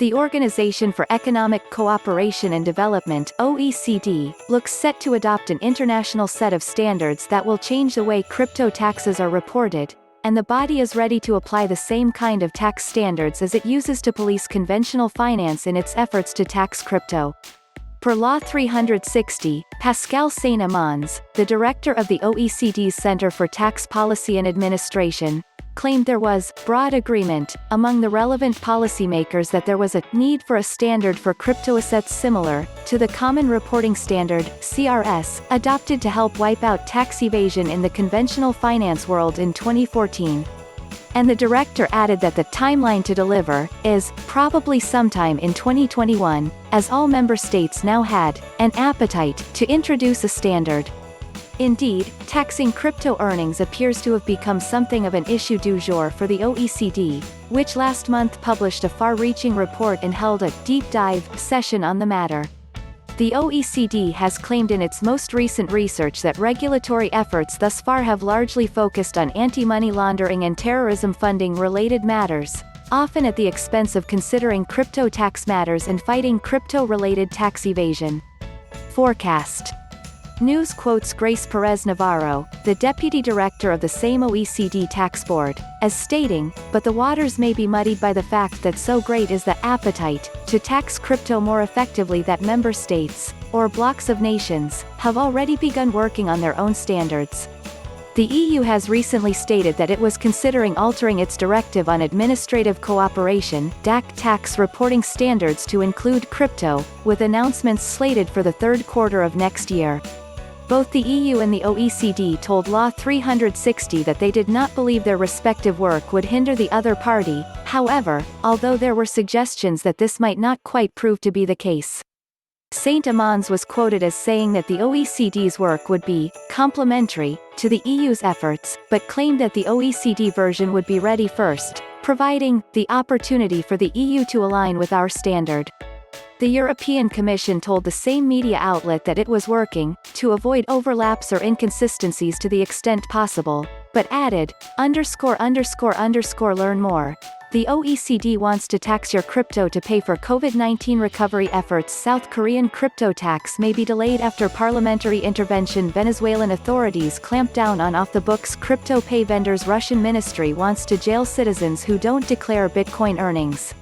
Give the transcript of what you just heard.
The Organization for Economic Cooperation and Development (OECD) looks set to adopt an international set of standards that will change the way crypto taxes are reported, and the body is ready to apply the same kind of tax standards as it uses to police conventional finance in its efforts to tax crypto. Per Law 360, Pascal Saint-Amans, the director of the OECD's Center for Tax Policy and Administration, claimed there was broad agreement among the relevant policymakers that there was a need for a standard for cryptoassets similar to the Common Reporting Standard (CRS) adopted to help wipe out tax evasion in the conventional finance world in 2014. And the director added that the timeline to deliver is probably sometime in 2021, as all member states now had an appetite to introduce a standard. Indeed, taxing crypto earnings appears to have become something of an issue du jour for the OECD, which last month published a far-reaching report and held a deep dive session on the matter. The OECD has claimed in its most recent research that regulatory efforts thus far have largely focused on anti-money laundering and terrorism funding-related matters, often at the expense of considering crypto tax matters and fighting crypto-related tax evasion. Forkast News quotes Grace Perez-Navarro, the deputy director of the same OECD tax board, as stating, "But the waters may be muddied by the fact that so great is the appetite to tax crypto more effectively that member states, or blocs of nations, have already begun working on their own standards." The EU has recently stated that it was considering altering its Directive on Administrative Cooperation (DAC) tax reporting standards to include crypto, with announcements slated for the third quarter of next year. Both the EU and the OECD told Law 360 that they did not believe their respective work would hinder the other party, however, although there were suggestions that this might not quite prove to be the case. Saint-Amans was quoted as saying that the OECD's work would be complementary to the EU's efforts, but claimed that the OECD version would be ready first, providing the opportunity for the EU to align with our standard. The European Commission told the same media outlet that it was working to avoid overlaps or inconsistencies to the extent possible, but added, ____learn more. The OECD wants to tax your crypto to pay for COVID-19 recovery efforts. South Korean crypto tax may be delayed after parliamentary intervention. Venezuelan authorities clamp down on off-the-books crypto pay vendors. Russian ministry wants to jail citizens who don't declare Bitcoin earnings.